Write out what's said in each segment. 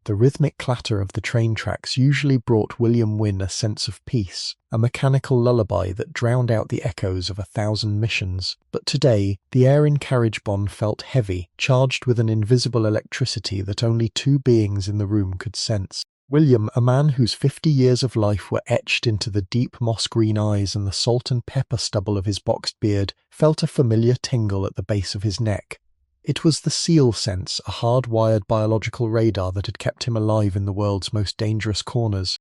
The rhythmic clatter of the train tracks usually brought William Wynne a sense of peace, a mechanical lullaby that drowned out the echoes of 1,000 missions. But today, the air in Carriage Bond felt heavy, charged with an invisible electricity that only two beings in the room could sense. William, a man whose 50 years of life were etched into the deep moss-green eyes and the salt and pepper stubble of his boxed beard, felt a familiar tingle at the base of his neck. It was the seal sense, a hard-wired biological radar that had kept him alive in the world's most dangerous corners.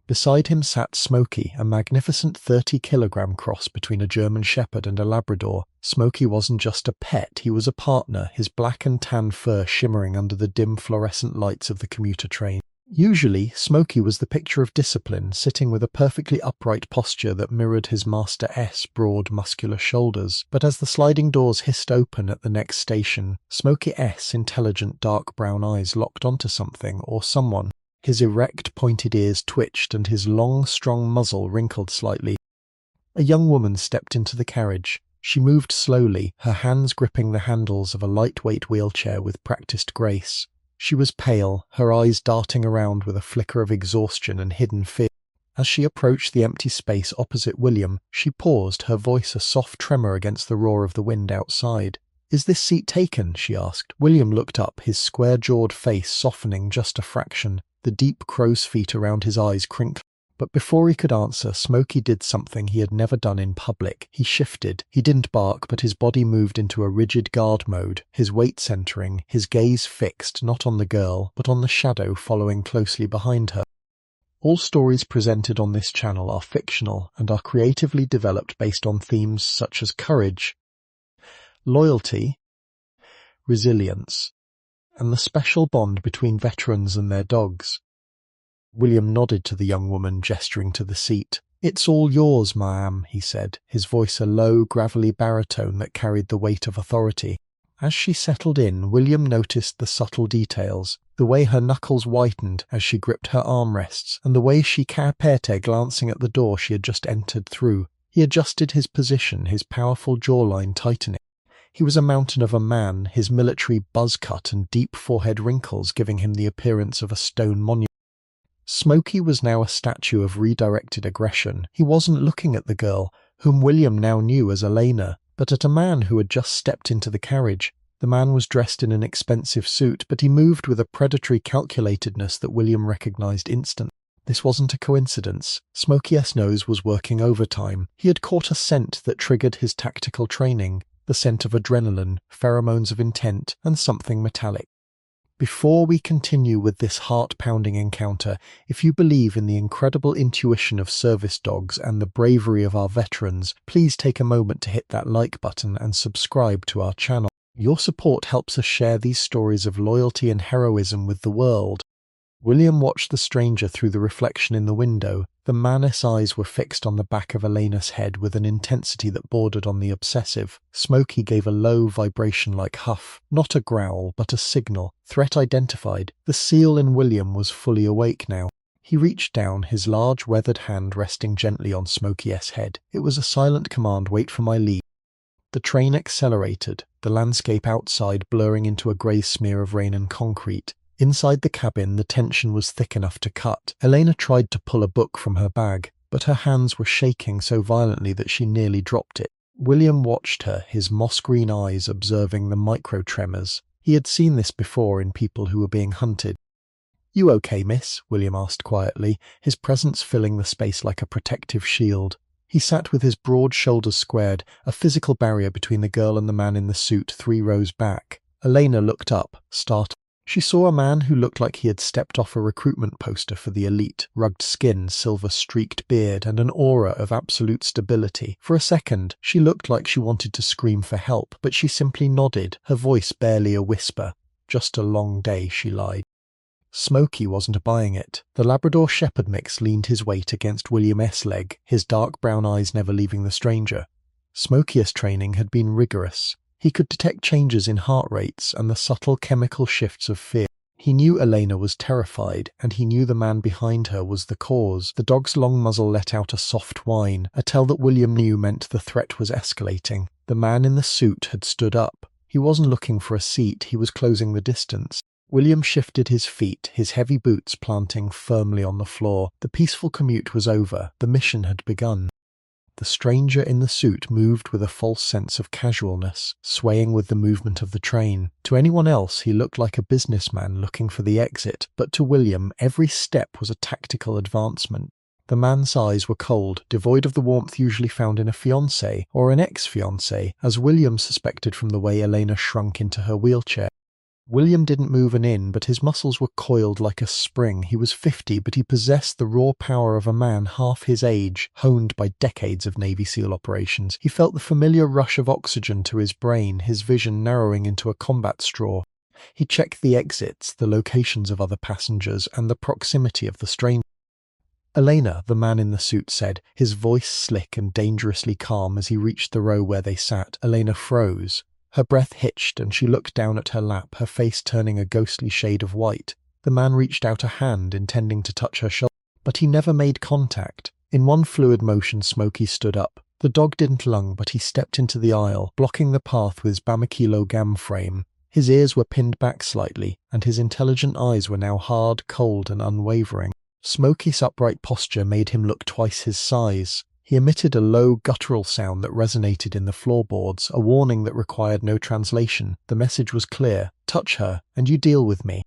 Beside him sat Smoky, a magnificent 30-kilogram cross between a German Shepherd and a Labrador. Smoky wasn't just a pet, he was a partner, his black and tan fur shimmering under the dim fluorescent lights of the commuter train. Usually, Smoky was the picture of discipline, sitting with a perfectly upright posture that mirrored his Master-S broad, muscular shoulders. But as the sliding doors hissed open at the next station, Smoky-S' intelligent dark brown eyes locked onto something or someone. His erect, pointed ears twitched and his long, strong muzzle wrinkled slightly. A young woman stepped into the carriage. She moved slowly, her hands gripping the handles of a lightweight wheelchair with practiced grace. She was pale, her eyes darting around with a flicker of exhaustion and hidden fear. As she approached the empty space opposite William, she paused, her voice a soft tremor against the roar of the wind outside. "Is this seat taken?" she asked. William looked up, his square-jawed face softening just a fraction, the deep crow's feet around his eyes crinkling. But before he could answer, Smoky did something he had never done in public. He shifted. He didn't bark, but his body moved into a rigid guard mode, his weight centering, his gaze fixed not on the girl, but on the shadow following closely behind her. All stories presented on this channel are fictional and are creatively developed based on themes such as courage, loyalty, resilience, and the special bond between veterans and their dogs. William nodded to the young woman, gesturing to the seat. "It's all yours, ma'am," he said, his voice a low, gravelly baritone that carried the weight of authority. As she settled in, William noticed the subtle details, the way her knuckles whitened as she gripped her armrests, and the way she capered glancing at the door she had just entered through. He adjusted his position, his powerful jawline tightening. He was a mountain of a man, his military buzz cut and deep forehead wrinkles giving him the appearance of a stone monument. Smoky was now a statue of redirected aggression. He wasn't looking at the girl, whom William now knew as Elena, but at a man who had just stepped into the carriage. The man was dressed in an expensive suit, but he moved with a predatory calculatedness that William recognized instantly. This wasn't a coincidence. Smoky-S nose was working overtime. He had caught a scent that triggered his tactical training, the scent of adrenaline, pheromones of intent, and something metallic. Before we continue with this heart-pounding encounter, if you believe in the incredible intuition of service dogs and the bravery of our veterans, please take a moment to hit that like button and subscribe to our channel. Your support helps us share these stories of loyalty and heroism with the world. William watched the stranger through the reflection in the window. The man's eyes were fixed on the back of Elena's head with an intensity that bordered on the obsessive. Smoky gave a low vibration-like huff, not a growl, but a signal. Threat identified. The seal in William was fully awake now. He reached down, his large weathered hand resting gently on Smoky-S head. It was a silent command, "Wait for my lead." The train accelerated, the landscape outside blurring into a grey smear of rain and concrete. Inside the cabin, the tension was thick enough to cut. Elena tried to pull a book from her bag, but her hands were shaking so violently that she nearly dropped it. William watched her, his moss-green eyes observing the micro-tremors. He had seen this before in people who were being hunted. "You okay, miss?" William asked quietly, his presence filling the space like a protective shield. He sat with his broad shoulders squared, a physical barrier between the girl and the man in the suit 3 rows back. Elena looked up, startled. She saw a man who looked like he had stepped off a recruitment poster for the elite, rugged skin, silver-streaked beard, and an aura of absolute stability. For a second, she looked like she wanted to scream for help, but she simply nodded, her voice barely a whisper. "Just a long day," she lied. Smoky wasn't buying it. The Labrador Shepherd mix leaned his weight against William-S' leg, his dark brown eyes never leaving the stranger. Smoky-S training had been rigorous. He could detect changes in heart rates and the subtle chemical shifts of fear. He knew Elena was terrified, and he knew the man behind her was the cause. The dog's long muzzle let out a soft whine, a tell that William knew meant the threat was escalating. The man in the suit had stood up. He wasn't looking for a seat, he was closing the distance. William shifted his feet, his heavy boots planting firmly on the floor. The peaceful commute was over. The mission had begun. The stranger in the suit moved with a false sense of casualness, swaying with the movement of the train. To anyone else, he looked like a businessman looking for the exit, but to William, every step was a tactical advancement. The man's eyes were cold, devoid of the warmth usually found in a fiancé or an ex-fiancé, as William suspected from the way Elena shrunk into her wheelchair. William didn't move an inch, but his muscles were coiled like a spring. He was 50, but he possessed the raw power of a man half his age, honed by decades of Navy SEAL operations. He felt the familiar rush of oxygen to his brain, his vision narrowing into a combat straw. He checked the exits, the locations of other passengers, and the proximity of the stranger. Elena, the man in the suit said, his voice slick and dangerously calm as he reached the row where they sat. Elena froze. Her breath hitched and she looked down at her lap, her face turning a ghostly shade of white. The man reached out a hand, intending to touch her shoulder, but he never made contact. In one fluid motion, Smoky stood up. The dog didn't lung, but he stepped into the aisle, blocking the path with his Bamikilo gam frame. His ears were pinned back slightly, and his intelligent eyes were now hard, cold, and unwavering. Smoky's upright posture made him look twice his size. He emitted a low, guttural sound that resonated in the floorboards, a warning that required no translation. The message was clear: touch her, and you deal with me.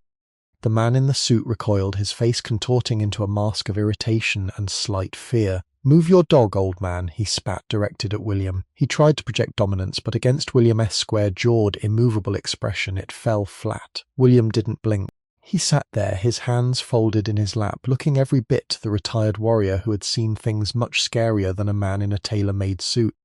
The man in the suit recoiled, his face contorting into a mask of irritation and slight fear. Move your dog, old man, he spat, directed at William. He tried to project dominance, but against William's square-jawed, immovable expression, it fell flat. William didn't blink. He sat there, his hands folded in his lap, looking every bit the retired warrior who had seen things much scarier than a man in a tailor-made suit.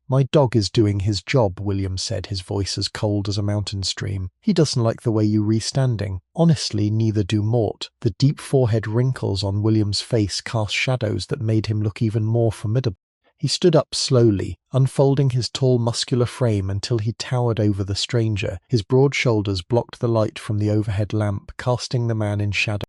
My dog is doing his job, William said, his voice as cold as a mountain stream. He doesn't like the way you re-standing. Honestly, neither do Mort. The deep forehead wrinkles on William's face cast shadows that made him look even more formidable. He stood up slowly, unfolding his tall muscular frame until he towered over the stranger. His broad shoulders blocked the light from the overhead lamp, casting the man in shadow.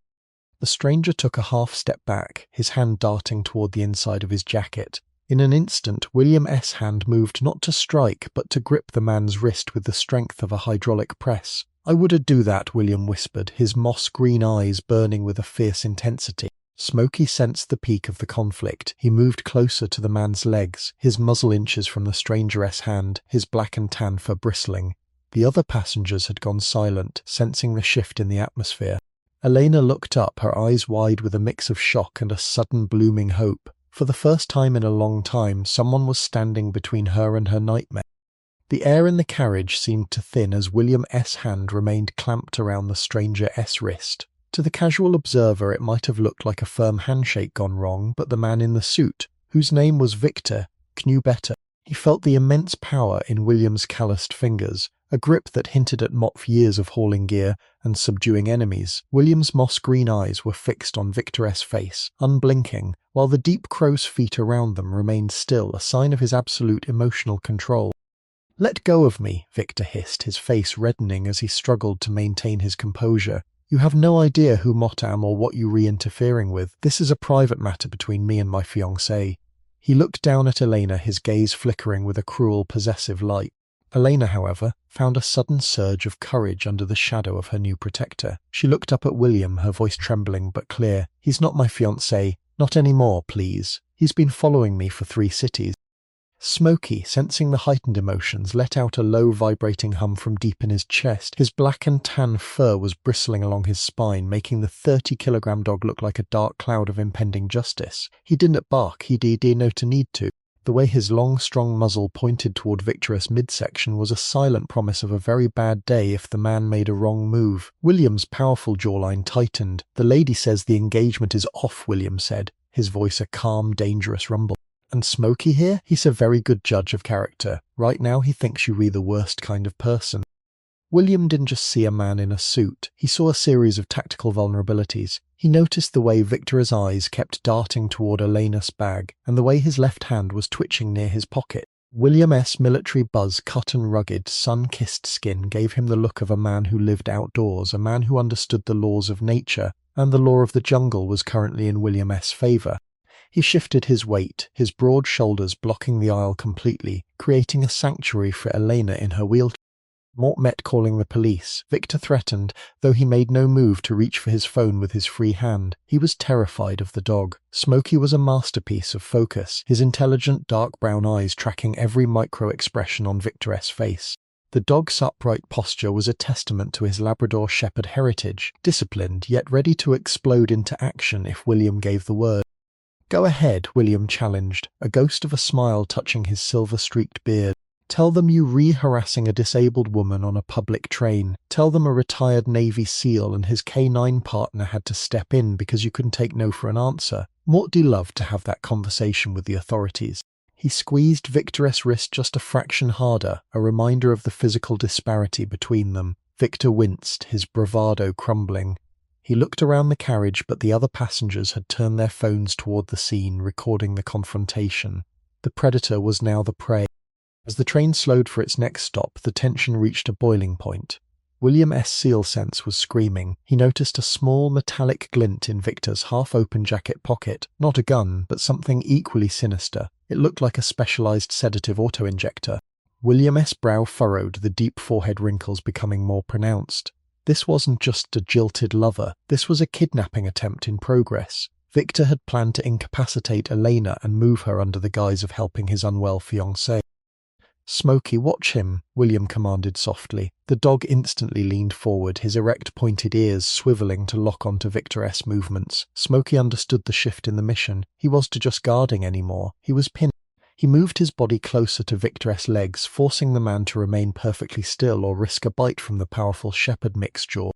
The stranger took a half step back, his hand darting toward the inside of his jacket. In an instant, William's hand moved not to strike, but to grip the man's wrist with the strength of a hydraulic press. I would do that, William whispered, his moss-green eyes burning with a fierce intensity. Smoky sensed the peak of the conflict. He moved closer to the man's legs, his muzzle inches from the stranger's hand, his black and tan fur bristling. The other passengers had gone silent, sensing the shift in the atmosphere. Elena looked up, her eyes wide with a mix of shock and a sudden blooming hope. For the first time in a long time, someone was standing between her and her nightmare. The air in the carriage seemed to thin as William's hand remained clamped around the stranger's wrist. To the casual observer, it might have looked like a firm handshake gone wrong, but the man in the suit, whose name was Victor, knew better. He felt the immense power in William's calloused fingers, a grip that hinted at Mot's years of hauling gear and subduing enemies. William's moss-green eyes were fixed on Victor's face, unblinking, while the deep crow's feet around them remained still, a sign of his absolute emotional control. "Let go of me," Victor hissed, his face reddening as he struggled to maintain his composure. "You have no idea who Mot am or what you re-interfering with. This is a private matter between me and my fiancée." He looked down at Elena, his gaze flickering with a cruel, possessive light. Elena, however, found a sudden surge of courage under the shadow of her new protector. She looked up at William, her voice trembling but clear. "He's not my fiancé. Not anymore, please. He's been following me for 3 cities. Smoky, sensing the heightened emotions, let out a low vibrating hum from deep in his chest. His black and tan fur was bristling along his spine, making the 30-kilogram dog look like a dark cloud of impending justice. He didn't bark, he did no need to. The way his long, strong muzzle pointed toward Victor's midsection was a silent promise of a very bad day if the man made a wrong move. William's powerful jawline tightened. "The lady says the engagement is off," William said, his voice a calm, dangerous rumble. "And Smoky here? He's a very good judge of character. Right now he thinks you be the worst kind of person." William didn't just see a man in a suit. He saw a series of tactical vulnerabilities. He noticed the way Victor's eyes kept darting toward Elena's bag, and the way his left hand was twitching near his pocket. William's military buzz, cut and rugged, sun-kissed skin gave him the look of a man who lived outdoors, a man who understood the laws of nature, and the law of the jungle was currently in William's favor. He shifted his weight, his broad shoulders blocking the aisle completely, creating a sanctuary for Elena in her wheelchair. Mort met calling the police. Victor threatened, though he made no move to reach for his phone with his free hand. He was terrified of the dog. Smoky was a masterpiece of focus, his intelligent dark brown eyes tracking every micro-expression on Victor's face. The dog's upright posture was a testament to his Labrador Shepherd heritage, disciplined yet ready to explode into action if William gave the word. "Go ahead," William challenged, a ghost of a smile touching his silver-streaked beard. "Tell them you re-harassing a disabled woman on a public train. Tell them a retired Navy SEAL and his K9 partner had to step in because you couldn't take no for an answer." Morty loved to have that conversation with the authorities. He squeezed Victor's wrist just a fraction harder, a reminder of the physical disparity between them. Victor winced, his bravado crumbling. He looked around the carriage, but the other passengers had turned their phones toward the scene, recording the confrontation. The predator was now the prey. As the train slowed for its next stop, the tension reached a boiling point. William's SEAL sense was screaming. He noticed a small metallic glint in Victor's half-open jacket pocket, not a gun, but something equally sinister. It looked like a specialized sedative auto-injector. William's brow furrowed, the deep forehead wrinkles becoming more pronounced. This wasn't just a jilted lover, this was a kidnapping attempt in progress. Victor had planned to incapacitate Elena and move her under the guise of helping his unwell fiancée. "Smoky, watch him," William commanded softly. The dog instantly leaned forward, his erect pointed ears swiveling to lock onto Victor's movements. Smoky understood the shift in the mission. He was to just guarding anymore. He was pinned. He moved his body closer to Victor's legs, forcing the man to remain perfectly still or risk a bite from the powerful shepherd mix jaw.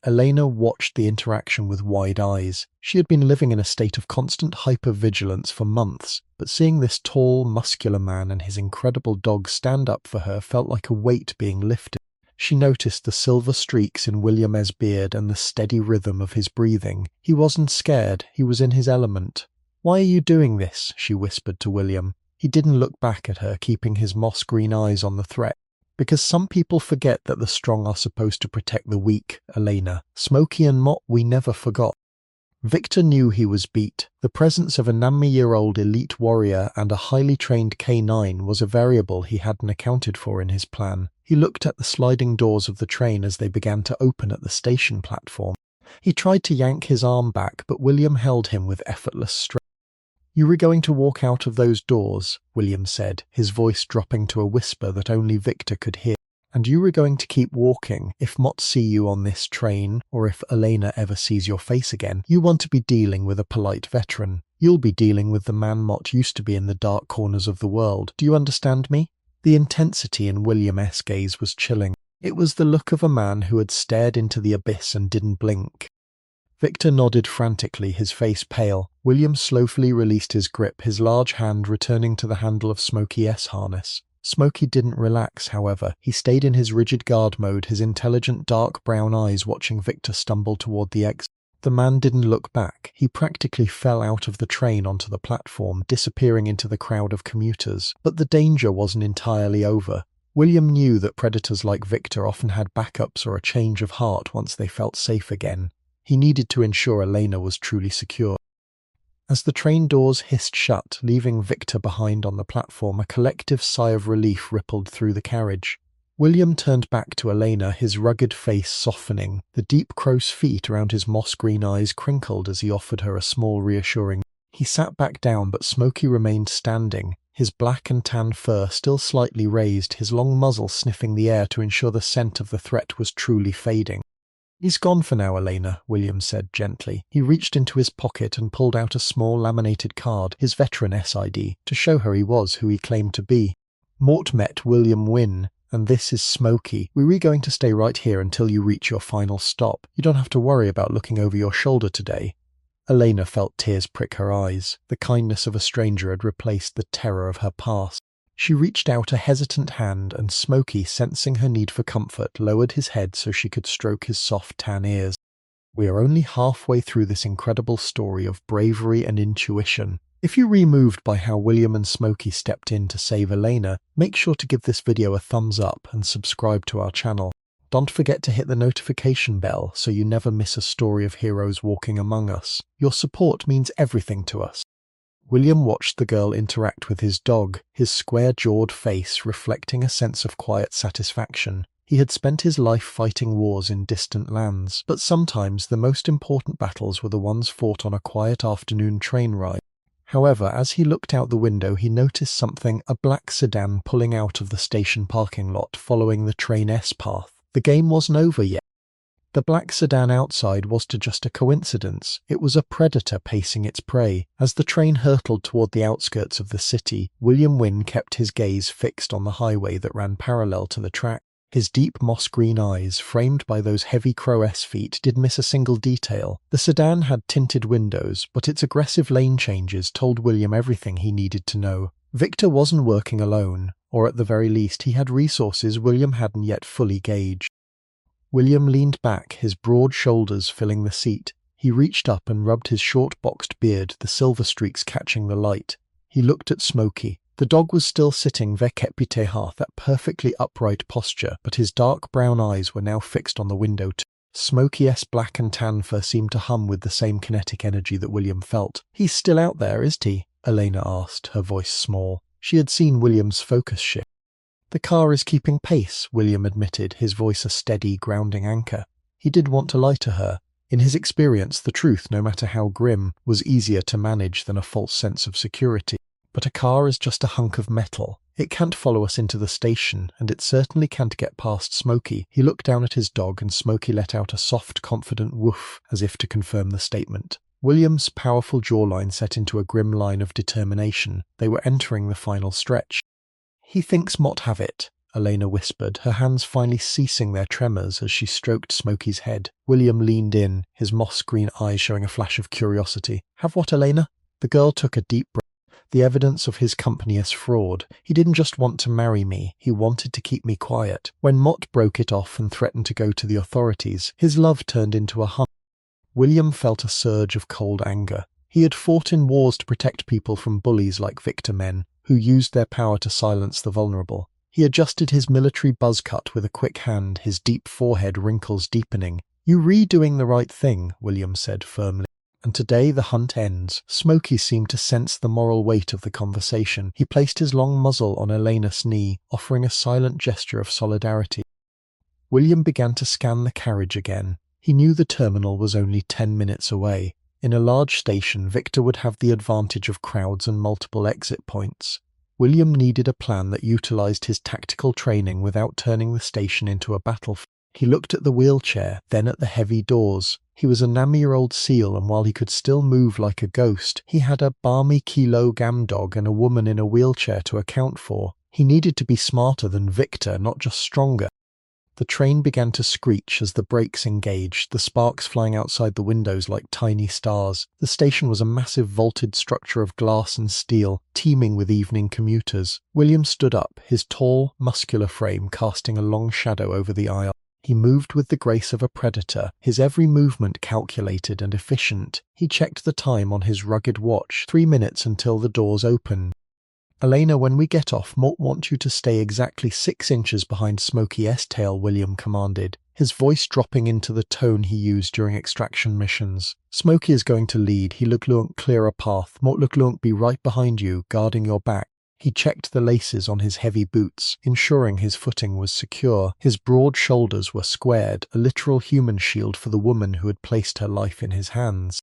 Elena watched the interaction with wide eyes. She had been living in a state of constant hypervigilance for months, but seeing this tall, muscular man and his incredible dog stand up for her felt like a weight being lifted. She noticed the silver streaks in William's beard and the steady rhythm of his breathing. He wasn't scared, he was in his element. "Why are you doing this?" she whispered to William. He didn't look back at her, keeping his moss-green eyes on the threat. "Because some people forget that the strong are supposed to protect the weak, Elena. Smoky and Mott we never forgot." Victor knew he was beat. The presence of a 9-year-old elite warrior and a highly trained K9 was a variable he hadn't accounted for in his plan. He looked at the sliding doors of the train as they began to open at the station platform. He tried to yank his arm back, but William held him with effortless strength. "You were going to walk out of those doors," William said, his voice dropping to a whisper that only Victor could hear. "And you were going to keep walking. If Mott see you on this train, or if Elena ever sees your face again, you want to be dealing with a polite veteran. You'll be dealing with the man Mott used to be in the dark corners of the world. Do you understand me?" The intensity in William's gaze was chilling. It was the look of a man who had stared into the abyss and didn't blink. Victor nodded frantically, his face pale. William slowly released his grip, his large hand returning to the handle of Smoky's harness. Smoky didn't relax, however. He stayed in his rigid guard mode, his intelligent dark brown eyes watching Victor stumble toward the exit. The man didn't look back. He practically fell out of the train onto the platform, disappearing into the crowd of commuters. But the danger wasn't entirely over. William knew that predators like Victor often had backups or a change of heart once they felt safe again. He needed to ensure Elena was truly secure. As the train doors hissed shut, leaving Victor behind on the platform, a collective sigh of relief rippled through the carriage. William turned back to Elena, his rugged face softening. The deep crow's feet around his moss-green eyes crinkled as he offered her a small reassuring. He sat back down, but Smoky remained standing, his black and tan fur still slightly raised, his long muzzle sniffing the air to ensure the scent of the threat was truly fading. "He's gone for now, Elena," William said gently. He reached into his pocket and pulled out a small laminated card, his veteran SID, to show her he was who he claimed to be. "Mort met William Wynne, and this is Smoky. We're going to stay right here until you reach your final stop. You don't have to worry about looking over your shoulder today." Elena felt tears prick her eyes. The kindness of a stranger had replaced the terror of her past. She reached out a hesitant hand, and Smoky, sensing her need for comfort, lowered his head so she could stroke his soft tan ears. "We are only halfway through this incredible story of bravery and intuition. If you're moved by how William and Smoky stepped in to save Elena, make sure to give this video a thumbs up and subscribe to our channel. Don't forget to hit the notification bell so you never miss a story of heroes walking among us. Your support means everything to us." William watched the girl interact with his dog, his square-jawed face reflecting a sense of quiet satisfaction. He had spent his life fighting wars in distant lands, but sometimes the most important battles were the ones fought on a quiet afternoon train ride. However, as he looked out the window, he noticed something: a black sedan pulling out of the station parking lot following the train S path. The game wasn't over yet. The black sedan outside was just a coincidence. It was a predator pacing its prey. As the train hurtled toward the outskirts of the city, William Wynne kept his gaze fixed on the highway that ran parallel to the track. His deep moss-green eyes, framed by those heavy Crow-S feet, didn't miss a single detail. The sedan had tinted windows, but its aggressive lane changes told William everything he needed to know. Victor wasn't working alone, or at the very least he had resources William hadn't yet fully gauged. William leaned back, his broad shoulders filling the seat. He reached up and rubbed his short boxed beard, the silver streaks catching the light. He looked at Smoky. The dog was still sitting vekepiteha, that perfectly upright posture, but his dark brown eyes were now fixed on the window too. Smoky's black and tan fur seemed to hum with the same kinetic energy that William felt. "He's still out there, isn't he?" Elena asked, her voice small. She had seen William's focus shift. "The car is keeping pace," William admitted, his voice a steady, grounding anchor. He did want to lie to her. In his experience, the truth, no matter how grim, was easier to manage than a false sense of security. But a car is just a hunk of metal. It can't follow us into the station, and it certainly can't get past Smoky. He looked down at his dog, and Smoky let out a soft, confident woof, as if to confirm the statement. William's powerful jawline set into a grim line of determination. They were entering the final stretch. "He thinks Mott have it," Elena whispered, her hands finally ceasing their tremors as she stroked Smoky's head. William leaned in, his moss-green eyes showing a flash of curiosity. "Have what, Elena?" The girl took a deep breath. The evidence of his company as fraud. He didn't just want to marry me, he wanted to keep me quiet. When Mott broke it off and threatened to go to the authorities, his love turned into a hunt. William felt a surge of cold anger. He had fought in wars to protect people from bullies like Victor men, who used their power to silence the vulnerable. He adjusted his military buzz cut with a quick hand, his deep forehead wrinkles deepening. "You doing the right thing," William said firmly. "And today the hunt ends." Smoky seemed to sense the moral weight of the conversation. He placed his long muzzle on Elena's knee, offering a silent gesture of solidarity. William began to scan the carriage again. He knew the terminal was only 10 minutes away. In a large station, Victor would have the advantage of crowds and multiple exit points. William needed a plan that utilized his tactical training without turning the station into a battlefield. He looked at the wheelchair, then at the heavy doors. He was a 9-year-old seal, and while he could still move like a ghost, he had a balmy kilo-gam dog and a woman in a wheelchair to account for. He needed to be smarter than Victor, not just stronger. The train began to screech as the brakes engaged, the sparks flying outside the windows like tiny stars. The station was a massive vaulted structure of glass and steel, teeming with evening commuters. William stood up, his tall, muscular frame casting a long shadow over the aisle. He moved with the grace of a predator, his every movement calculated and efficient. He checked the time on his rugged watch, 3 minutes until the doors opened. "Elena, when we get off, Mort wants you to stay exactly 6 inches behind Smoky's tail," William commanded, his voice dropping into the tone he used during extraction missions. "Smoky is going to lead. He look clear a path. Mort look be right behind you, guarding your back." He checked the laces on his heavy boots, ensuring his footing was secure. His broad shoulders were squared, a literal human shield for the woman who had placed her life in his hands.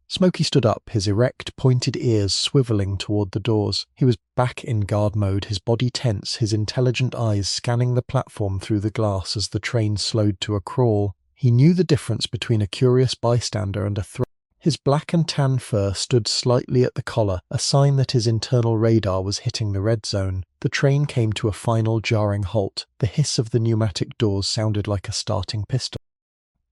Smoky stood up, his erect, pointed ears swiveling toward the doors. He was back in guard mode, his body tense, his intelligent eyes scanning the platform through the glass as the train slowed to a crawl. He knew the difference between a curious bystander and a threat. His black and tan fur stood slightly at the collar, a sign that his internal radar was hitting the red zone. The train came to a final jarring halt. The hiss of the pneumatic doors sounded like a starting pistol.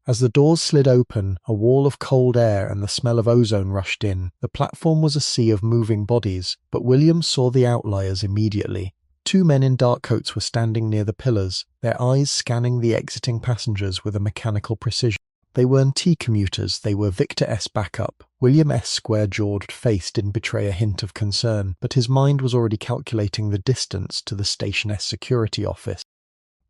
As the doors slid open, a wall of cold air and the smell of ozone rushed in. The platform was a sea of moving bodies, but William saw the outliers immediately. 2 men in dark coats were standing near the pillars, their eyes scanning the exiting passengers with a mechanical precision. They weren't T-commuters, they were Victor S. backup. William S. square-jawed face didn't betray a hint of concern, but his mind was already calculating the distance to the Station S security office.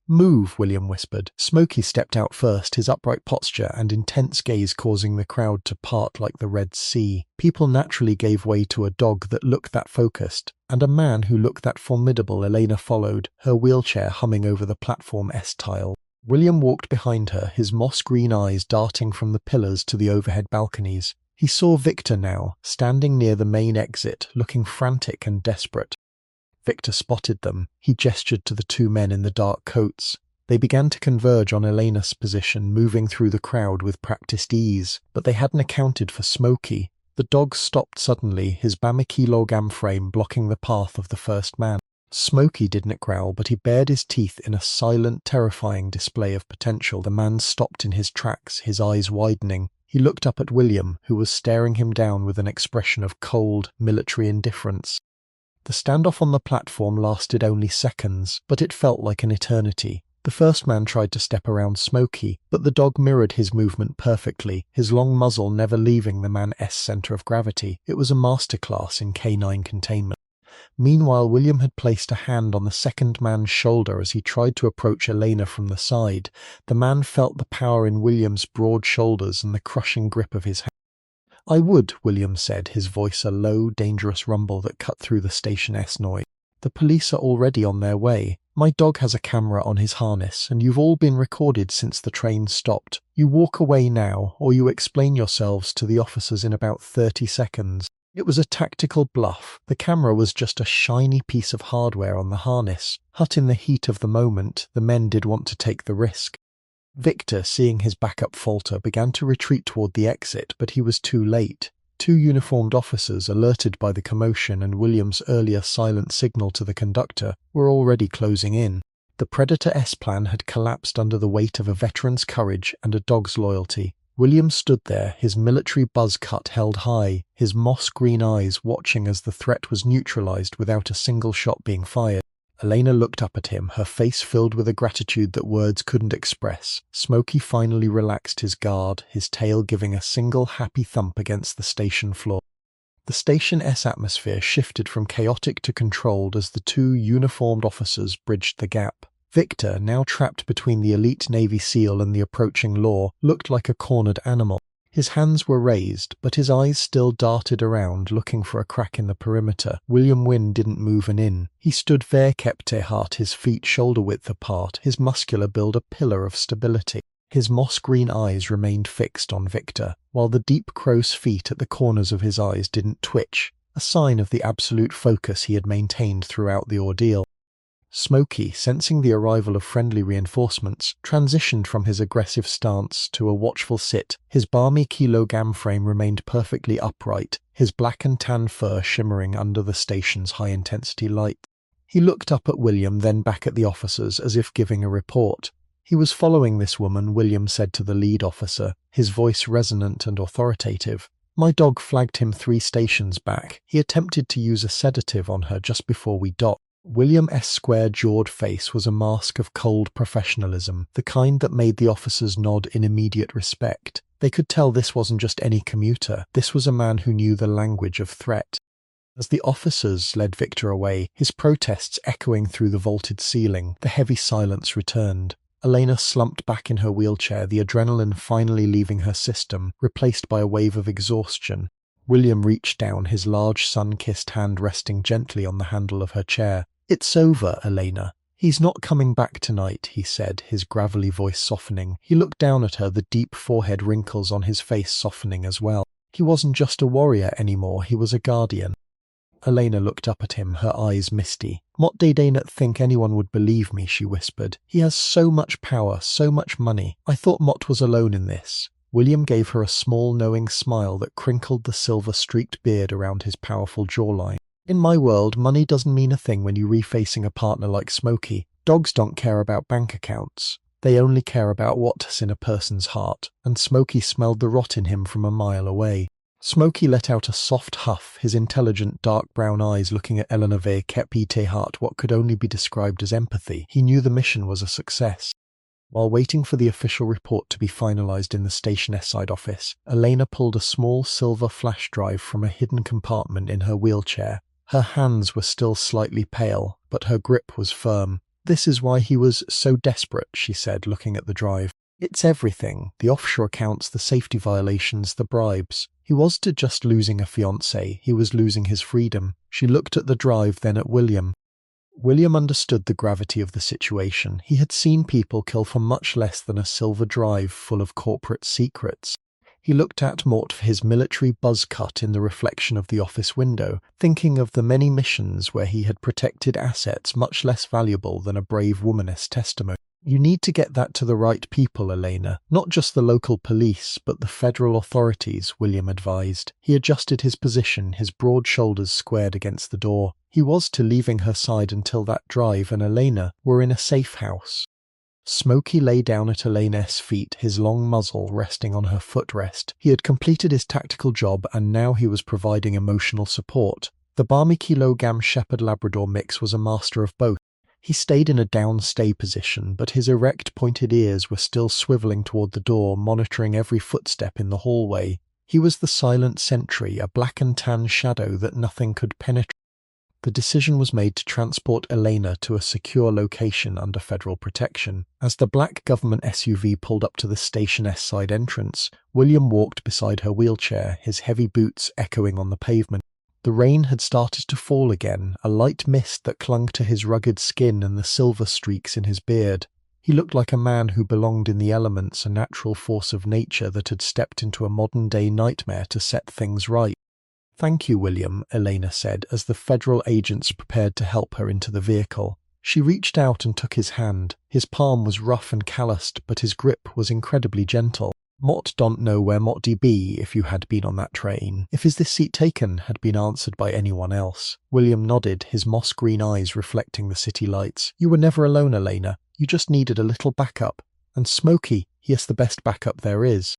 "Move," William whispered. Smoky stepped out first, his upright posture and intense gaze causing the crowd to part like the Red Sea. People naturally gave way to a dog that looked that focused, and a man who looked that formidable. Elena followed, her wheelchair humming over the platform S-tile. William walked behind her, his moss-green eyes darting from the pillars to the overhead balconies. He saw Victor now, standing near the main exit, looking frantic and desperate. Victor spotted them. He gestured to the two men in the dark coats. They began to converge on Elena's position, moving through the crowd with practiced ease, but they hadn't accounted for Smoky. The dog stopped suddenly, his bamikilogam frame blocking the path of the first man. Smoky didn't growl, but he bared his teeth in a silent, terrifying display of potential. The man stopped in his tracks, his eyes widening. He looked up at William, who was staring him down with an expression of cold, military indifference. The standoff on the platform lasted only seconds, but it felt like an eternity. The first man tried to step around Smoky, but the dog mirrored his movement perfectly, his long muzzle never leaving the man's center of gravity. It was a masterclass in canine containment. Meanwhile, William had placed a hand on the second man's shoulder as he tried to approach Elena from the side. The man felt the power in William's broad shoulders and the crushing grip of his hand. "I would," William said, his voice a low, dangerous rumble that cut through the station S noise. "The police are already on their way. My dog has a camera on his harness, and you've all been recorded since the train stopped. You walk away now, or you explain yourselves to the officers in about 30 seconds. It was a tactical bluff. The camera was just a shiny piece of hardware on the harness. Hot in the heat of the moment, the men did want to take the risk." Victor, seeing his backup falter, began to retreat toward the exit, but he was too late. Two uniformed officers, alerted by the commotion and William's earlier silent signal to the conductor, were already closing in. The Predator S-plan had collapsed under the weight of a veteran's courage and a dog's loyalty. William stood there, his military buzz cut held high, his moss-green eyes watching as the threat was neutralized without a single shot being fired. Elena looked up at him, her face filled with a gratitude that words couldn't express. Smoky finally relaxed his guard, his tail giving a single happy thump against the station floor. The Station S atmosphere shifted from chaotic to controlled as the two uniformed officers bridged the gap. Victor, now trapped between the elite Navy SEAL and the approaching law, looked like a cornered animal. His hands were raised, but his eyes still darted around, looking for a crack in the perimeter. William Wynne didn't move an inch. He stood verkepte, his feet shoulder-width apart, his muscular build a pillar of stability. His moss-green eyes remained fixed on Victor, while the deep crow's feet at the corners of his eyes didn't twitch, a sign of the absolute focus he had maintained throughout the ordeal. Smoky, sensing the arrival of friendly reinforcements, transitioned from his aggressive stance to a watchful sit. His balmy kilogam frame remained perfectly upright, his black and tan fur shimmering under the station's high-intensity light. He looked up at William, then back at the officers, as if giving a report. He was following this woman, William said to the lead officer, his voice resonant and authoritative. "My dog flagged him 3 stations back. He attempted to use a sedative on her just before we docked." William's square-jawed face was a mask of cold professionalism, the kind that made the officers nod in immediate respect. They could tell this wasn't just any commuter, this was a man who knew the language of threat. As the officers led Victor away, his protests echoing through the vaulted ceiling, the heavy silence returned. Elena slumped back in her wheelchair, the adrenaline finally leaving her system, replaced by a wave of exhaustion. William reached down, his large sun-kissed hand resting gently on the handle of her chair. "It's over, Elena. He's not coming back tonight," he said, his gravelly voice softening. He looked down at her, the deep forehead wrinkles on his face softening as well. He wasn't just a warrior anymore, he was a guardian. Elena looked up at him, her eyes misty. "Mott did not think anyone would believe me," she whispered. "He has so much power, so much money. I thought Mott was alone in this." William gave her a small, knowing smile that crinkled the silver-streaked beard around his powerful jawline. "In my world, money doesn't mean a thing when you're refacing a partner like Smoky. Dogs don't care about bank accounts. They only care about what's in a person's heart," and Smoky smelled the rot in him from a mile away. Smoky let out a soft huff, his intelligent dark brown eyes looking at Elena Verkepte what could only be described as empathy. He knew the mission was a success. While waiting for the official report to be finalized in the Station S side office, Elena pulled a small silver flash drive from a hidden compartment in her wheelchair. Her hands were still slightly pale, but her grip was firm. This is why he was so desperate, she said, looking at the drive. It's everything. The offshore accounts, the safety violations, the bribes. He wasn't just losing a fiancée, he was losing his freedom. She looked at the drive, then at William. William understood the gravity of the situation. He had seen people kill for much less than a silver drive full of corporate secrets. He looked at Mort for his military buzz cut in the reflection of the office window, thinking of the many missions where he had protected assets much less valuable than a brave womaness testimony. You need to get that to the right people, Elena. Not just the local police, but the federal authorities, William advised. He adjusted his position, his broad shoulders squared against the door. He was to leaving her side until that drive and Elena were in a safe house. Smoky lay down at Elena's feet, his long muzzle resting on her footrest. He had completed his tactical job and now he was providing emotional support. The balmy kilogram Shepherd-Labrador mix was a master of both. He stayed in a down-stay position, but his erect, pointed ears were still swiveling toward the door, monitoring every footstep in the hallway. He was the silent sentry, a black and tan shadow that nothing could penetrate. The decision was made to transport Elena to a secure location under federal protection. As the black government SUV pulled up to the station's side entrance, William walked beside her wheelchair, his heavy boots echoing on the pavement. The rain had started to fall again, a light mist that clung to his rugged skin and the silver streaks in his beard. He looked like a man who belonged in the elements, a natural force of nature that had stepped into a modern-day nightmare to set things right. "Thank you, William," Elena said, as the federal agents prepared to help her into the vehicle. She reached out and took his hand. His palm was rough and calloused, but his grip was incredibly gentle. "Mott don't know where Mott'd be if you had been on that train. If is this seat taken?" had been answered by anyone else. William nodded, his moss-green eyes reflecting the city lights. "You were never alone, Elena. You just needed a little backup. And Smoky, he's the best backup there is."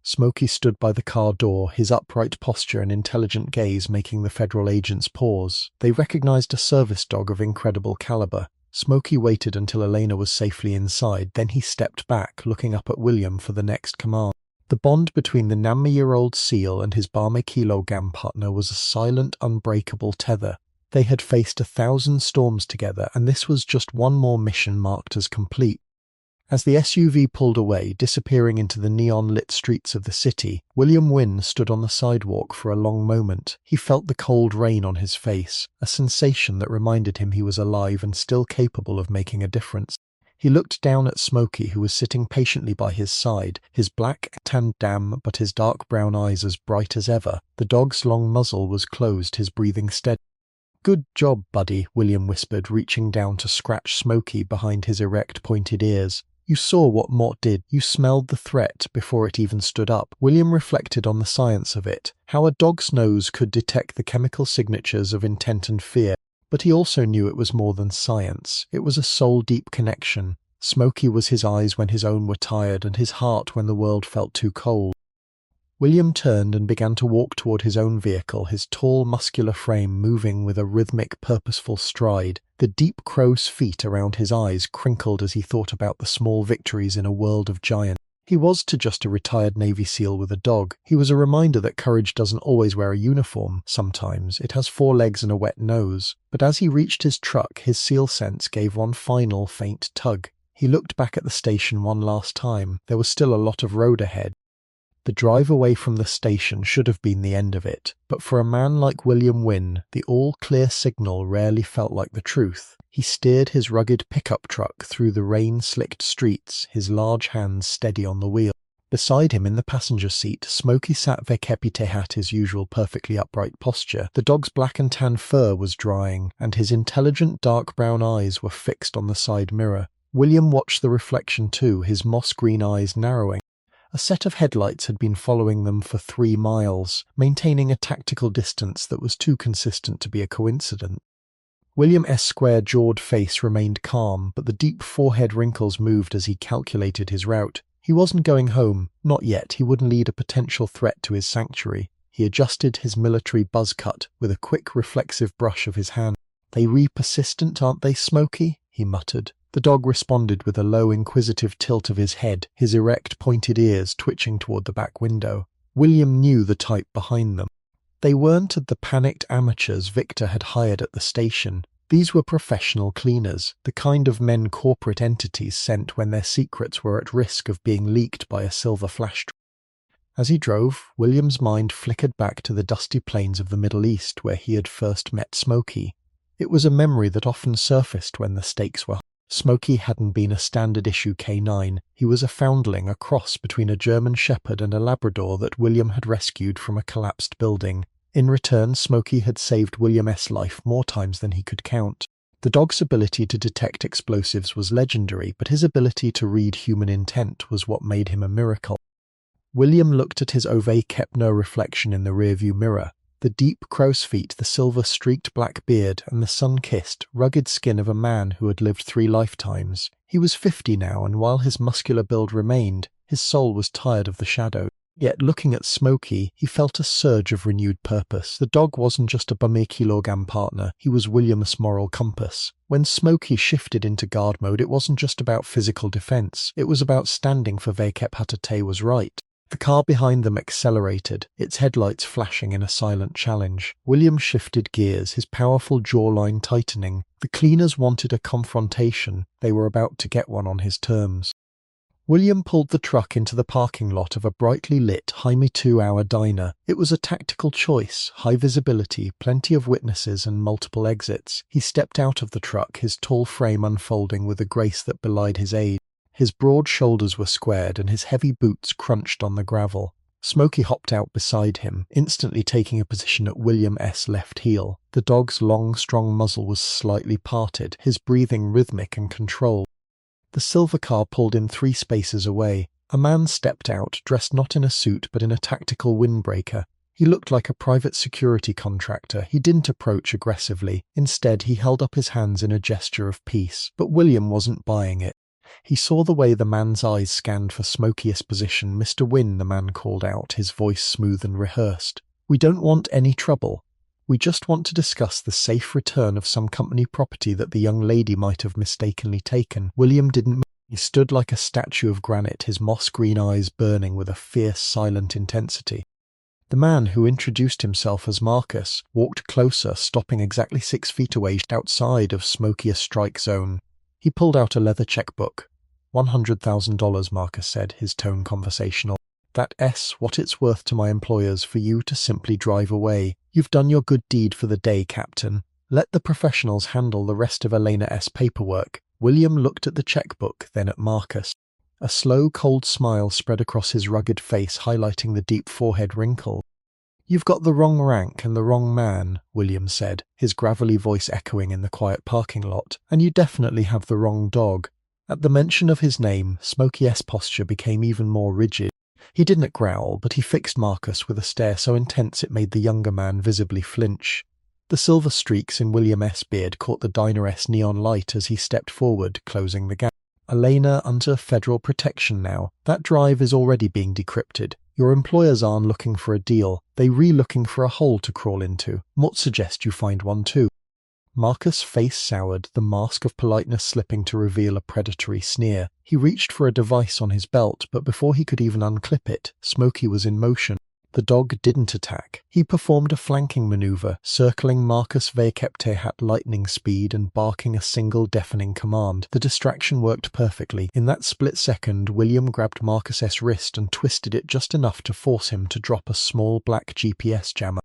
Smoky stood by the car door, his upright posture and intelligent gaze making the federal agents pause. They recognized a service dog of incredible caliber. Smoky waited until Elena was safely inside, then he stepped back, looking up at William for the next command. The bond between the 9-year-old SEAL and his Barme Kilogam partner was a silent, unbreakable tether. They had faced 1,000 storms together, and this was just one more mission marked as complete. As the SUV pulled away, disappearing into the neon-lit streets of the city, William Wynne stood on the sidewalk for a long moment. He felt the cold rain on his face, a sensation that reminded him he was alive and still capable of making a difference. He looked down at Smoky, who was sitting patiently by his side, his black, tanned dam but his dark brown eyes as bright as ever. The dog's long muzzle was closed, his breathing steady. "Good job, buddy," William whispered, reaching down to scratch Smoky behind his erect, pointed ears. "You saw what Mort did. You smelled the threat before it even stood up." William reflected on the science of it, how a dog's nose could detect the chemical signatures of intent and fear. But he also knew it was more than science. It was a soul-deep connection. Smoky was his eyes when his own were tired, and his heart when the world felt too cold. William turned and began to walk toward his own vehicle, his tall, muscular frame moving with a rhythmic, purposeful stride. The deep crow's feet around his eyes crinkled as he thought about the small victories in a world of giants. He was just a retired Navy SEAL with a dog. He was a reminder that courage doesn't always wear a uniform. Sometimes it has 4 legs and a wet nose. But as he reached his truck, his SEAL sense gave one final, faint tug. He looked back at the station one last time. There was still a lot of road ahead. The drive away from the station should have been the end of it, but for a man like William Wynne, the all-clear signal rarely felt like the truth. He steered his rugged pickup truck through the rain-slicked streets, his large hands steady on the wheel. Beside him in the passenger seat, Smoky sat vekepite at his usual perfectly upright posture. The dog's black and tan fur was drying, and his intelligent dark brown eyes were fixed on the side mirror. William watched the reflection too, his moss-green eyes narrowing. A set of headlights had been following them for 3 miles, maintaining a tactical distance that was too consistent to be a coincidence. William's square-jawed face remained calm, but the deep forehead wrinkles moved as he calculated his route. He wasn't going home. Not yet. He wouldn't lead a potential threat to his sanctuary. He adjusted his military buzz cut with a quick, reflexive brush of his hand. "They persistent, aren't they, Smoky?" he muttered. The dog responded with a low, inquisitive tilt of his head, his erect, pointed ears twitching toward the back window. William knew the type behind them. They weren't the panicked amateurs Victor had hired at the station. These were professional cleaners, the kind of men corporate entities sent when their secrets were at risk of being leaked by a silver flash drive. As he drove, William's mind flickered back to the dusty plains of the Middle East where he had first met Smoky. It was a memory that often surfaced when the stakes were high. Smoky hadn't been a standard-issue K9, he was a foundling, a cross between a German Shepherd and a Labrador that William had rescued from a collapsed building. In return, Smoky had saved William's life more times than he could count. The dog's ability to detect explosives was legendary, but his ability to read human intent was what made him a miracle. William looked at his Ove Kepner reflection in the rearview mirror. The deep crow's feet, the silver-streaked black beard, and the sun-kissed, rugged skin of a man who had lived 3 lifetimes. He was 50 now, and while his muscular build remained, his soul was tired of the shadow. Yet looking at Smoky, he felt a surge of renewed purpose. The dog wasn't just a bummy kilogram partner, he was William's moral compass. When Smoky shifted into guard mode, it wasn't just about physical defense, it was about standing for Vekep Hatate was right. The car behind them accelerated, its headlights flashing in a silent challenge. William shifted gears, his powerful jawline tightening. The cleaners wanted a confrontation, they were about to get one on his terms. William pulled the truck into the parking lot of a brightly lit Jaime 2-hour diner. It was a tactical choice, high visibility, plenty of witnesses and multiple exits. He stepped out of the truck, his tall frame unfolding with a grace that belied his age. His broad shoulders were squared and his heavy boots crunched on the gravel. Smoky hopped out beside him, instantly taking a position at William's left heel. The dog's long, strong muzzle was slightly parted, his breathing rhythmic and controlled. The silver car pulled in 3 spaces away. A man stepped out, dressed not in a suit but in a tactical windbreaker. He looked like a private security contractor. He didn't approach aggressively. Instead, he held up his hands in a gesture of peace. But William wasn't buying it. He saw the way the man's eyes scanned for Smoky's position. "Mr. Wynne," the man called out, his voice smooth and rehearsed. "We don't want any trouble. We just want to discuss the safe return of some company property that the young lady might have mistakenly taken." William didn't move. He stood like a statue of granite, his moss-green eyes burning with a fierce, silent intensity. The man, who introduced himself as Marcus, walked closer, stopping exactly 6 feet away outside of Smoky's strike zone. He pulled out a leather checkbook. $100,000, Marcus said, his tone conversational. "That's what it's worth to my employers for you to simply drive away. You've done your good deed for the day, Captain. Let the professionals handle the rest of Elena's paperwork." William looked at the checkbook, then at Marcus. A slow, cold smile spread across his rugged face, highlighting the deep forehead wrinkle. "You've got the wrong rank and the wrong man," William said, his gravelly voice echoing in the quiet parking lot, "and you definitely have the wrong dog." At the mention of his name, Smoky's posture became even more rigid. He didn't growl, but he fixed Marcus with a stare so intense it made the younger man visibly flinch. The silver streaks in William's beard caught the diner's neon light as he stepped forward, closing the gap. "Elena under federal protection now. That drive is already being decrypted. Your employers aren't looking for a deal, they're re-looking for a hole to crawl into. Might suggest you find one too." Marcus' face soured, the mask of politeness slipping to reveal a predatory sneer. He reached for a device on his belt, but before he could even unclip it, Smoky was in motion. The dog didn't attack. He performed a flanking maneuver, circling Marcus Vekepte at lightning speed and barking a single deafening command. The distraction worked perfectly. In that split second, William grabbed Marcus's wrist and twisted it just enough to force him to drop a small black GPS jammer.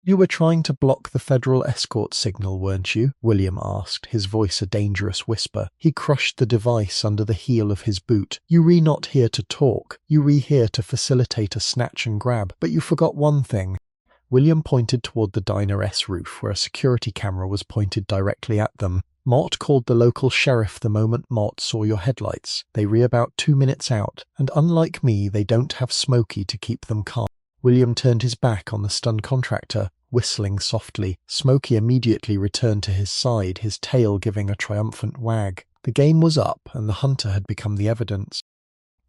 "You were trying to block the federal escort signal, weren't you?" William asked, his voice a dangerous whisper. He crushed the device under the heel of his boot. "You not here to talk. You here to facilitate a snatch and grab. But you forgot one thing." William pointed toward the diner's roof, where a security camera was pointed directly at them. "Mort called the local sheriff the moment Mort saw your headlights. They were about 2 minutes out, and unlike me, they don't have Smoky to keep them calm." William turned his back on the stunned contractor, whistling softly. Smoky immediately returned to his side, his tail giving a triumphant wag. The game was up, and the hunter had become the evidence.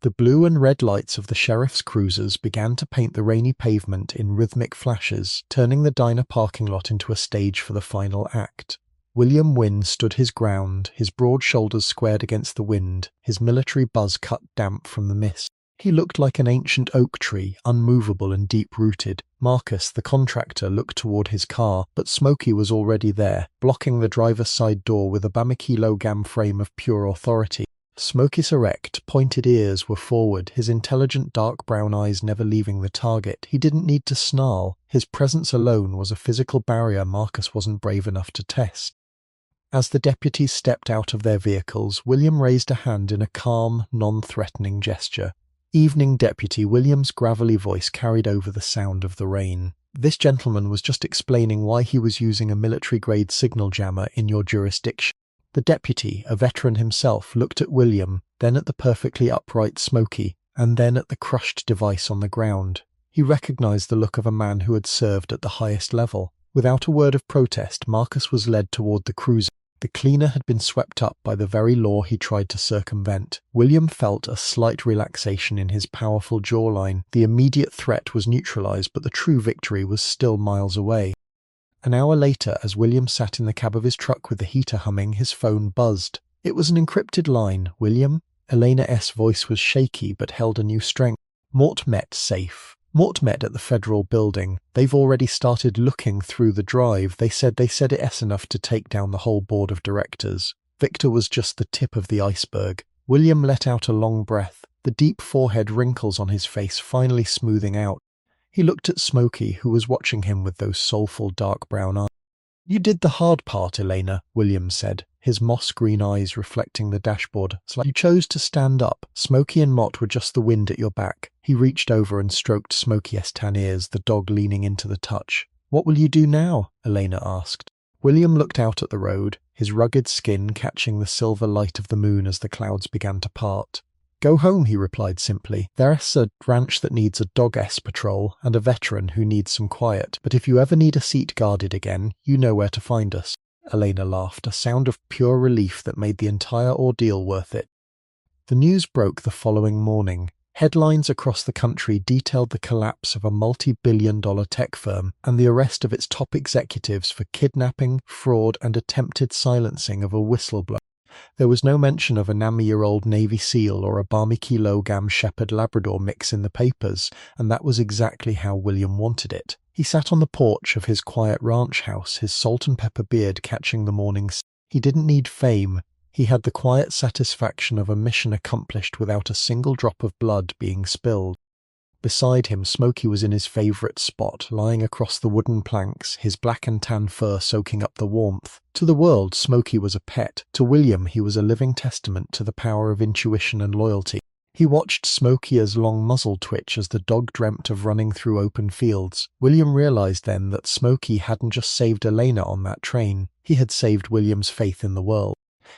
The blue and red lights of the sheriff's cruisers began to paint the rainy pavement in rhythmic flashes, turning the diner parking lot into a stage for the final act. William Wynne stood his ground, his broad shoulders squared against the wind, his military buzz cut damp from the mist. He looked like an ancient oak tree, unmovable and deep-rooted. Marcus, the contractor, looked toward his car, but Smoky was already there, blocking the driver's side door with a bamikilogam frame of pure authority. Smoky's erect, pointed ears were forward, his intelligent dark brown eyes never leaving the target. He didn't need to snarl. His presence alone was a physical barrier Marcus wasn't brave enough to test. As the deputies stepped out of their vehicles, William raised a hand in a calm, non-threatening gesture. Evening, Deputy. William's gravelly voice carried over the sound of the rain. This gentleman was just explaining why he was using a military-grade signal jammer in your jurisdiction. The deputy, a veteran himself, looked at William, then at the perfectly upright Smoky, and then at the crushed device on the ground. He recognized the look of a man who had served at the highest level. Without a word of protest, Marcus was led toward the cruiser. The cleaner had been swept up by the very law he tried to circumvent. William felt a slight relaxation in his powerful jawline. The immediate threat was neutralized, but the true victory was still miles away. An hour later, as William sat in the cab of his truck with the heater humming, his phone buzzed. It was an encrypted line. "William?" Elena's voice was shaky but held a new strength. "Mort met safe." Mort met at the federal building. "They've already started looking through the drive. They said it's enough to take down the whole board of directors." Victor was just the tip of the iceberg. William let out a long breath, the deep forehead wrinkles on his face finally smoothing out. He looked at Smoky, who was watching him with those soulful dark brown eyes. "You did the hard part, Elena," William said, his moss-green eyes reflecting the dashboard. "You chose to stand up. Smoky and Mott were just the wind at your back." He reached over and stroked Smoky's tan ears, the dog leaning into the touch. "What will you do now?" Elena asked. William looked out at the road, his rugged skin catching the silver light of the moon as the clouds began to part. "Go home," he replied simply. "There's a ranch that needs a dog-s patrol and a veteran who needs some quiet, but if you ever need a seat guarded again, you know where to find us." Elena laughed, a sound of pure relief that made the entire ordeal worth it. The news broke the following morning. Headlines across the country detailed the collapse of a multi-billion-dollar tech firm and the arrest of its top executives for kidnapping, fraud, and attempted silencing of a whistleblower. There was no mention of a 90-year-old Navy SEAL or a balmy-kilogam Shepherd-Labrador mix in the papers, and that was exactly how William wanted it. He sat on the porch of his quiet ranch house, his salt-and-pepper beard catching the morning sun. He didn't need fame. He had the quiet satisfaction of a mission accomplished without a single drop of blood being spilled. Beside him, Smoky was in his favorite spot, lying across the wooden planks, his black and tan fur soaking up the warmth. To the world, Smoky was a pet. To William, he was a living testament to the power of intuition and loyalty. He watched Smoky's long muzzle twitch as the dog dreamt of running through open fields. William realized then that Smoky hadn't just saved Elena on that train. He had saved William's faith in the world.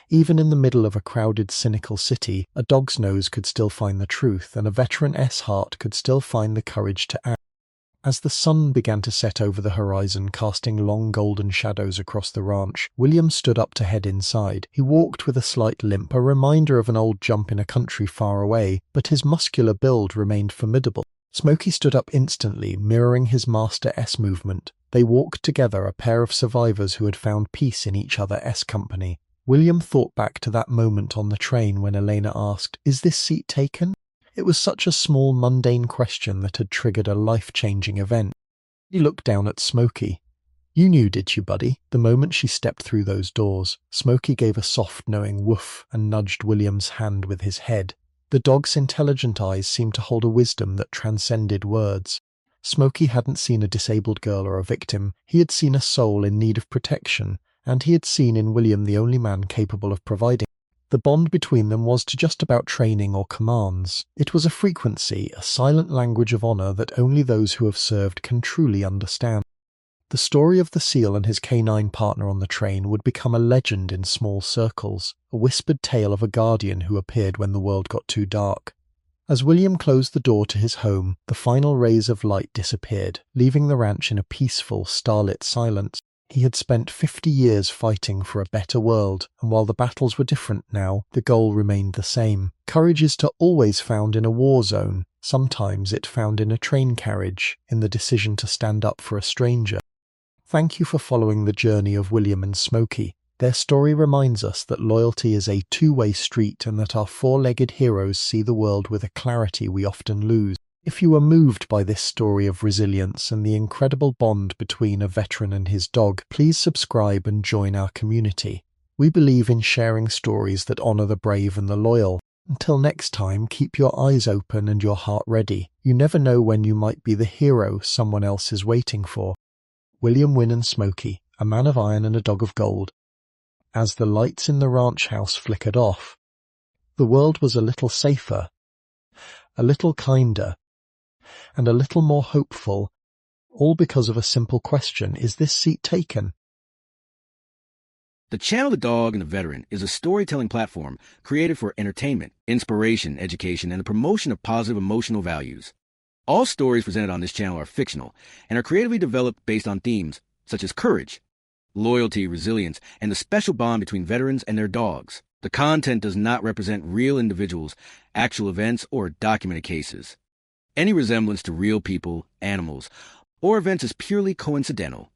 Even in the middle of a crowded, cynical city, a dog's nose could still find the truth, and a veteran's heart could still find the courage to act. As the sun began to set over the horizon, casting long golden shadows across the ranch, William stood up to head inside. He walked with a slight limp, a reminder of an old jump in a country far away, but his muscular build remained formidable. Smoky stood up instantly, mirroring his master's movement. They walked together, a pair of survivors who had found peace in each other's company. William thought back to that moment on the train when Elena asked, "Is this seat taken?" It was such a small, mundane question that had triggered a life-changing event. He looked down at Smoky. "You knew, did you, buddy?" The moment she stepped through those doors, Smoky gave a soft, knowing woof and nudged William's hand with his head. The dog's intelligent eyes seemed to hold a wisdom that transcended words. Smoky hadn't seen a disabled girl or a victim. He had seen a soul in need of protection, and he had seen in William the only man capable of providing. The bond between them was to just about training or commands. It was a frequency, a silent language of honor that only those who have served can truly understand. The story of the SEAL and his canine partner on the train would become a legend in small circles, a whispered tale of a guardian who appeared when the world got too dark. As William closed the door to his home, the final rays of light disappeared, leaving the ranch in a peaceful, starlit silence. He had spent 50 years fighting for a better world, and while the battles were different now, the goal remained the same. Courage is always found in a war zone. Sometimes it found in a train carriage, in the decision to stand up for a stranger. Thank you for following the journey of William and Smoky. Their story reminds us that loyalty is a two-way street and that our four-legged heroes see the world with a clarity we often lose. If you are moved by this story of resilience and the incredible bond between a veteran and his dog, please subscribe and join our community. We believe in sharing stories that honor the brave and the loyal. Until next time, keep your eyes open and your heart ready. You never know when you might be the hero someone else is waiting for. William Wynne and Smoky, a man of iron and a dog of gold. As the lights in the ranch house flickered off, the world was a little safer, a little kinder, and a little more hopeful, all because of a simple question: is this seat taken? The Channel The Dog and the Veteran is a storytelling platform created for entertainment, inspiration, education, and the promotion of positive emotional values. All stories presented on this channel are fictional and are creatively developed based on themes such as courage, loyalty, resilience, and the special bond between veterans and their dogs. The content does not represent real individuals, actual events, or documented cases. Any resemblance to real people, animals, or events is purely coincidental.